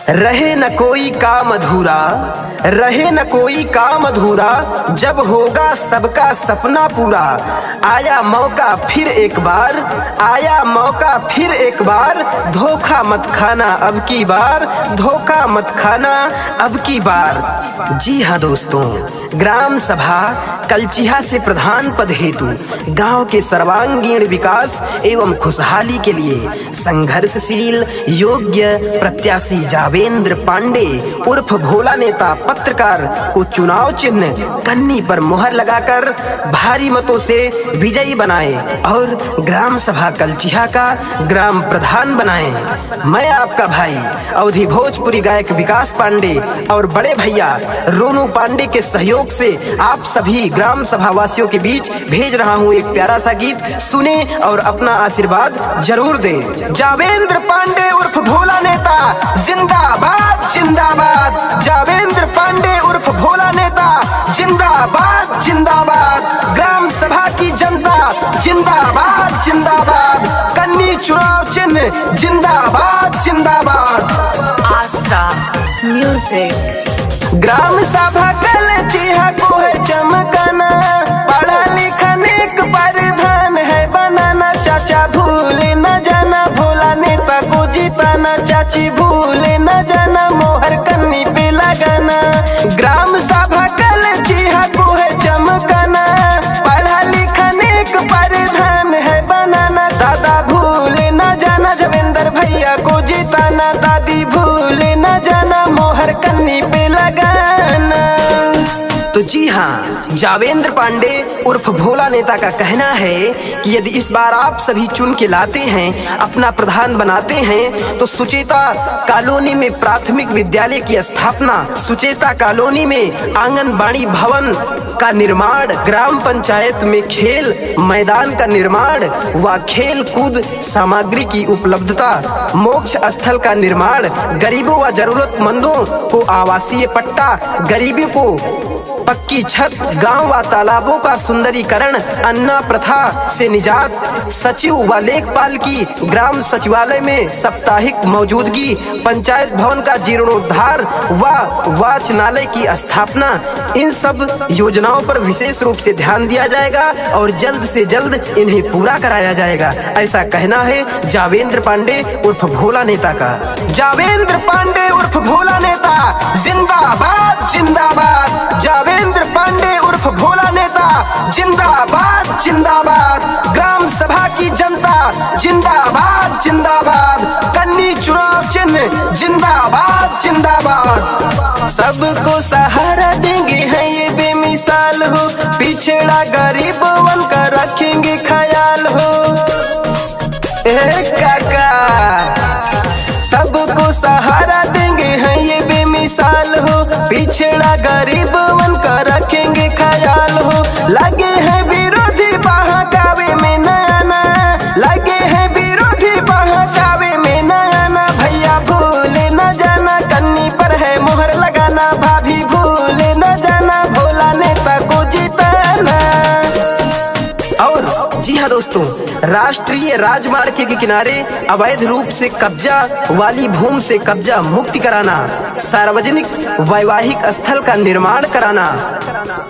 रहे न कोई काम अधूरा, रहे न कोई काम अधूरा, जब होगा सबका सपना पूरा। आया मौका फिर एक बार, आया मौका फिर एक बार, धोखा मत खाना अब की बार, धोखा मत खाना अब की बार। जी हाँ दोस्तों, ग्राम सभा कलचिहा से प्रधान पद हेतु गांव के सर्वांगीण विकास एवं खुशहाली के लिए संघर्षशील योग्य प्रत्याशी जावेंद्र पांडे उर्फ भोला नेता पत्रकार को चुनाव चिन्ह कन्नी पर मुहर लगाकर भारी मतों से विजयी बनाए और ग्राम सभा कलचिहा का ग्राम प्रधान बनाए। मैं आपका भाई अवधि भोजपुरी गायक विकास पांडे और बड़े भैया रोनू पांडे के सहयोग से आप सभी ग्राम सभा वासियों के बीच भेज रहा हूँ एक प्यारा सा गीत। सुने और अपना आशीर्वाद जरूर दें। जावेंद्र पांडे उर्फ भोला नेता जिंदाबाद जिंदाबाद, जावेंद्र पांडे उर्फ भोला नेता जिंदाबाद जिंदाबाद, ग्राम सभा की जनता जिंदाबाद जिंदाबाद, कन्नी चुनाव चिन्ह जिंदाबाद जिंदाबाद। आस्था म्यूजिक। ग्राम सभा कलचिहा को है चमकाना, पढ़ा लिखा नेक परिधान है बनाना। चाचा भूले न जाना भोला नेता को जिताना, चाची भूले न जाना मोहर कन्नी पे लगाना। ग्राम सभा कलचिहा को है चमकाना, पढ़ा लिखा नेक परिधान है बनाना। दादा भूले न जाना जावेंद्र भैया को जिताना, दादी भूले न जाना मोहर कन्नी पे लगाना। तो जी हाँ, जावेंद्र पांडे उर्फ भोला नेता का कहना है कि यदि इस बार आप सभी चुन के लाते हैं, अपना प्रधान बनाते हैं, तो सुचेता कॉलोनी में प्राथमिक विद्यालय की स्थापना, सुचेता कॉलोनी में आंगनबाड़ी भवन का निर्माण, ग्राम पंचायत में खेल मैदान का निर्माण व खेल कूद सामग्री की उपलब्धता, मोक्ष स्थल का निर्माण, गरीबों व जरूरतमंदों को आवासीय पट्टा, गरीबी को पक्की छत, गांव व तालाबों का सुंदरीकरण, अन्ना प्रथा से निजात, सचिव व लेखपाल की ग्राम सचिवालय में साप्ताहिक मौजूदगी, पंचायत भवन का जीर्णोद्धार व वाचनालय की स्थापना। इन सब योजनाओं पर विशेष रूप से ध्यान दिया जाएगा और जल्द से जल्द इन्हें पूरा कराया जाएगा, ऐसा कहना है जावेंद्र पांडे उर्फ भोला नेता का। जावेंद्र पांडे उर्फ भोला नेता जिंदाबाद जिंदाबाद, जावेंद्र पांडे उर्फ भोला नेता जिंदाबाद जिंदाबाद, ग्राम सभा की जनता जिंदाबाद जिंदाबाद, कन्नी चुनाव चिन्ह जिंदाबाद जिंदाबाद। सबको सहारा देंगे हैं ये बेमिसाल हो, पिछड़ा गरीबों का रखेंगे ख्याल हो। काका सबको सहारा देंगे हैं ये बेमिसाल हो, पिछड़ा गरीब मन का रखेंगे ख्याल हो। लगे हैं विरोधी बहकावे में नयाना, लगे हैं विरोधी बहकावे में नयाना। भैया भूले न जाना कन्नी पर है मोहर लगाना, भाभी भूले न जाना भोला नेता को जिताना। और जी हाँ दोस्तों, राष्ट्रीय राजमार्ग के किनारे अवैध रूप से कब्जा वाली भूमि से कब्जा मुक्ति कराना, सार्वजनिक वैवाहिक स्थल का निर्माण कराना,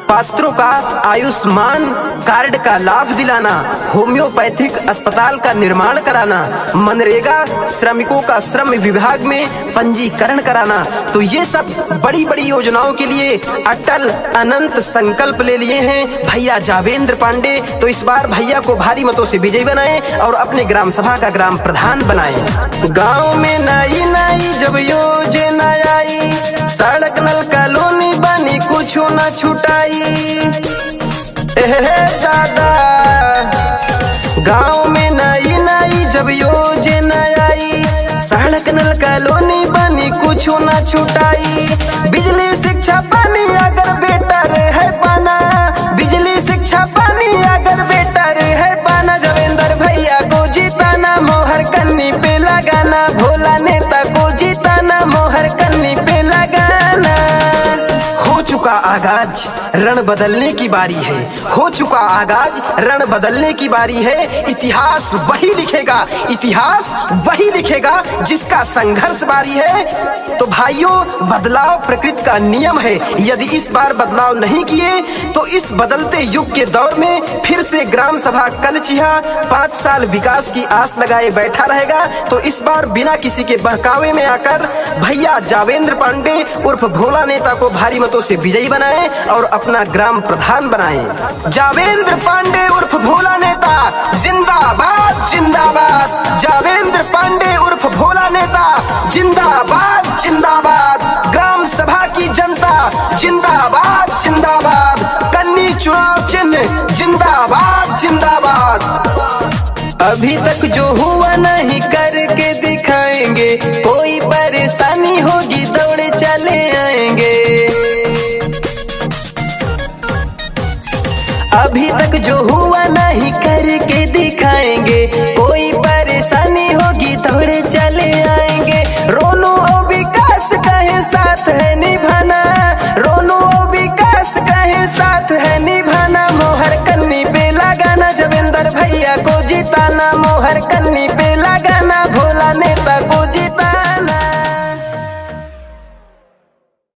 पात्रों का आयुष्मान कार्ड का लाभ दिलाना, होम्योपैथिक अस्पताल का निर्माण कराना, मनरेगा श्रमिकों का श्रम विभाग में पंजीकरण कराना। तो ये सब बड़ी बड़ी योजनाओं के लिए अटल अनंत संकल्प ले लिए हैं भैया जावेंद्र पांडे। तो इस बार भैया को भारी मतों से विजयी बनाए और अपने ग्राम सभा का ग्राम प्रधान बनाए। गांव में नई नई जब योजना आई, सड़क नल कॉलोनी बनी कुछ न छुटाई। दादा गांव में नई नई जब योजना आई, सड़क नल कॉलोनी बनी कुछ न छुटाई। बिजली शिक्षा पानी अगर बेटर है पाना, बिजली शिक्षा पानी अगर बेटर है पाना। जावेंद्र भैया को जिताना, मोहर कन्नी पे लगाना, भोला नेता को जिताना, मोहर कन्नी पे लगाना। हो चुका आगाज, रण बदलने की बारी है। हो चुका आगाज, रण बदलने की बारी है। इतिहास वही लिखेगा, इतिहास वही लिखेगा जिसका संघर्ष बारी है। तो भाइयों, बदलाव प्रकृति का नियम है। यदि इस बार बदलाव नहीं किए तो इस बदलते युग के दौर में फिर से ग्राम सभा कलचिहा 5 साल विकास की आस लगाए बैठा रहेगा। तो इस बार बिना किसी के बहकावे में आकर भैया जावेंद्र पांडे उर्फ भोला नेता को भारी मतों से विजयी बनाएं और अपना ग्राम प्रधान बनाएं। जावेंद्र पांडे उर्फ भोला नेता जिंदाबाद जिंदाबाद। जावेंद्र पांडे उर्फ